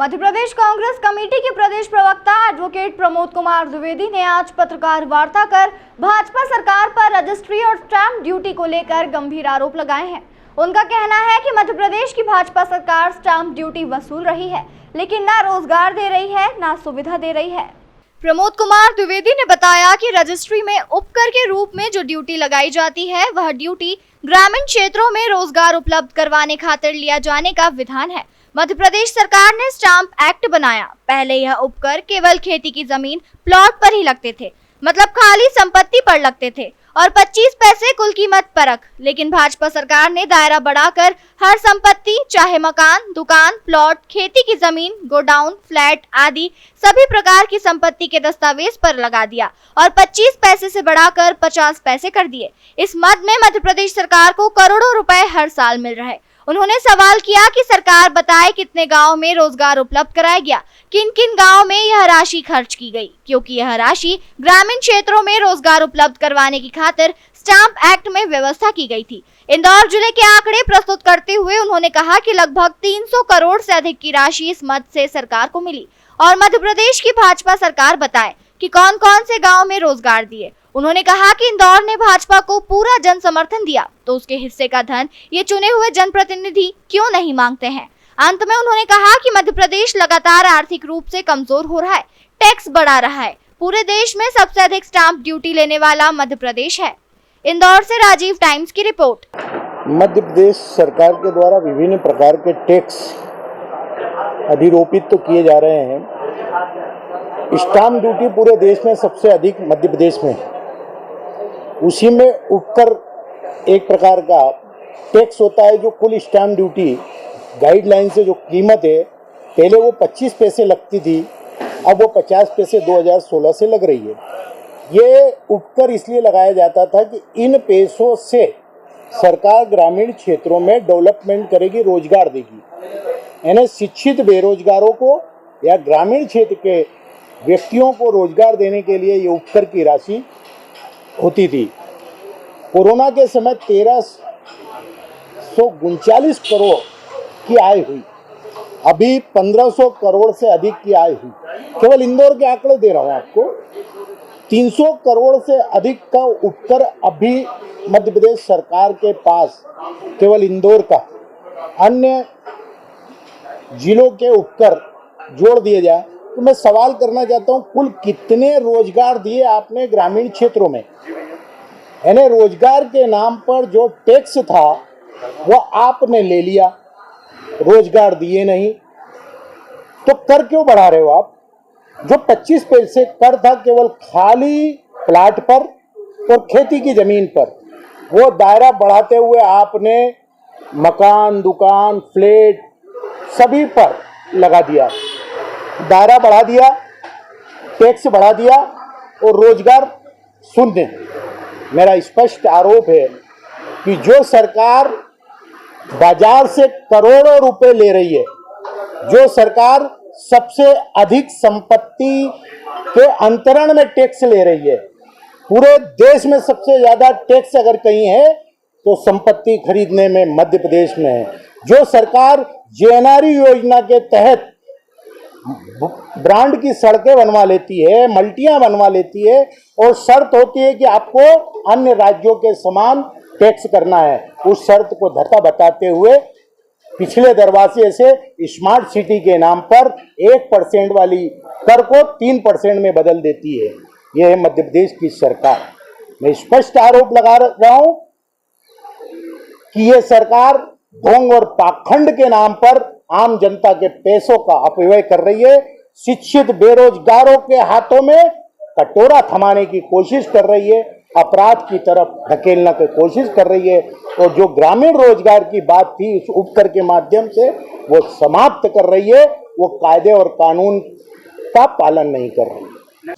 Madhya Pradesh Congress committee के प्रदेश प्रवक्ता advocate Pramod Kumar Dwivedi ने आज पत्रकार वार्ता कर भाजपा सरकार पर रजिस्ट्री और स्टैंप ड्यूटी को लेकर गंभीर आरोप लगाए हैं। उनका कहना है कि मध्य प्रदेश की भाजपा सरकार स्टैंप ड्यूटी वसूल रही है, लेकिन न रोजगार दे रही है, न सुविधा दे रही है। प्रमोद कुमार द्विवेदी ने बताया कि रजिस्ट्री में उपकर के रूप में जो ड्यूटी लगाई जाती है, वह ड्यूटी ग्रामीण क्षेत्रों में रोजगार उपलब्ध करवाने खातिर लिया जाने का विधान है। मध्य प्रदेश सरकार ने स्टाम्प एक्ट बनाया। पहले यह उपकर केवल खेती की जमीन प्लॉट पर ही लगते थे, मतलब खाली संपत्ति पर लगते थे और 25 पैसे कुल कीमत परख। लेकिन भाजपा सरकार ने दायरा बढ़ाकर हर संपत्ति, चाहे मकान, दुकान, प्लॉट, खेती की जमीन, गोडाउन, फ्लैट आदि सभी प्रकार की संपत्ति के दस्तावेज पर लगा दिया और 25 पैसे से बढ़ाकर 50 पैसे कर दिए। इस मद में मध्य प्रदेश सरकार को करोड़ों रुपए हर साल मिल रहे। उन्होंने सवाल किया कि सरकार बताए कितने गांव में रोजगार उपलब्ध कराया गया, किन किन गांव में यह राशि खर्च की गई, क्योंकि यह राशि ग्रामीण क्षेत्रों में रोजगार उपलब्ध करवाने की खातिर स्टाम्प एक्ट में व्यवस्था की गई थी। इंदौर जिले के आंकड़े प्रस्तुत करते हुए उन्होंने कहा कि लगभग 300 करोड़ से अधिक की राशि इस मद से सरकार को मिली और मध्य प्रदेश की भाजपा सरकार बताए कि कौन कौन से गाँव में रोजगार दिए। उन्होंने कहा कि इंदौर ने भाजपा को पूरा जन समर्थन दिया, तो उसके हिस्से का धन ये चुने हुए जनप्रतिनिधि क्यों नहीं मांगते हैं। अंत में उन्होंने कहा कि मध्य प्रदेश लगातार आर्थिक रूप से कमजोर हो रहा है, टैक्स बढ़ा रहा है। पूरे देश में सबसे अधिक स्टाम्प ड्यूटी लेने वाला मध्य प्रदेश है। इंदौर से राजीव टाइम्स की रिपोर्ट। मध्य प्रदेश सरकार के द्वारा विभिन्न प्रकार के टैक्स अधिरोपित तो किए जा रहे हैं। स्टाम्प ड्यूटी पूरे देश में सबसे अधिक मध्य प्रदेश में है। उसी में उपकर एक प्रकार का टैक्स होता है, जो कुल स्टैम्प ड्यूटी गाइडलाइन से जो कीमत है, पहले वो 25 पैसे लगती थी, अब वो 50 पैसे 2016 से लग रही है। ये उपकर इसलिए लगाया जाता था कि इन पैसों से सरकार ग्रामीण क्षेत्रों में डेवलपमेंट करेगी, रोजगार देगी। यानी शिक्षित बेरोजगारों को या ग्रामीण क्षेत्र के व्यक्तियों को रोजगार देने के लिए ये उपकर की राशि होती थी। कोरोना के समय 1339 करोड़ की आय हुई, अभी 1500 करोड़ से अधिक की आय हुई। केवल इंदौर के आंकड़े दे रहा हूँ आपको। 300 करोड़ से अधिक का उपकर अभी मध्य प्रदेश सरकार के पास, केवल इंदौर का। अन्य जिलों के उपकर जोड़ दिए जाए तो मैं सवाल करना चाहता हूँ, कुल कितने रोजगार दिए आपने ग्रामीण क्षेत्रों में? यानी रोजगार के नाम पर जो टैक्स था वो आपने ले लिया, रोजगार दिए नहीं, तो कर क्यों बढ़ा रहे हो आप? जो 25 पैसे कर था केवल खाली प्लाट पर और खेती की जमीन पर, वो दायरा बढ़ाते हुए आपने मकान, दुकान, फ्लैट सभी पर लगा दिया। दायरा बढ़ा दिया, टैक्स बढ़ा दिया और रोजगार शून्य। मेरा स्पष्ट आरोप है कि जो सरकार बाजार से करोड़ों रुपए ले रही है, जो सरकार सबसे अधिक संपत्ति के अंतरण में टैक्स ले रही है, पूरे देश में सबसे ज्यादा टैक्स अगर कहीं है तो संपत्ति खरीदने में मध्य प्रदेश में है। जो सरकार जेएनआरई योजना के तहत ब्रांड की सड़कें बनवा लेती है, मल्टियां बनवा लेती है और शर्त होती है कि आपको अन्य राज्यों के समान टैक्स करना है, उस शर्त को धक्का बताते हुए पिछले दरवाजे से स्मार्ट सिटी के नाम पर 1% वाली कर को 3% में बदल देती है। यह है मध्य प्रदेश की सरकार। मैं स्पष्ट आरोप लगा रहा हूं कि यह सरकार ढोंग और पाखंड के नाम पर आम जनता के पैसों का अपव्यय कर रही है। शिक्षित बेरोजगारों के हाथों में कटोरा थमाने की कोशिश कर रही है, अपराध की तरफ धकेलने की कोशिश कर रही है और जो ग्रामीण रोजगार की बात थी उस उपकर के माध्यम से वो समाप्त कर रही है। वो कायदे और कानून का पालन नहीं कर रही है।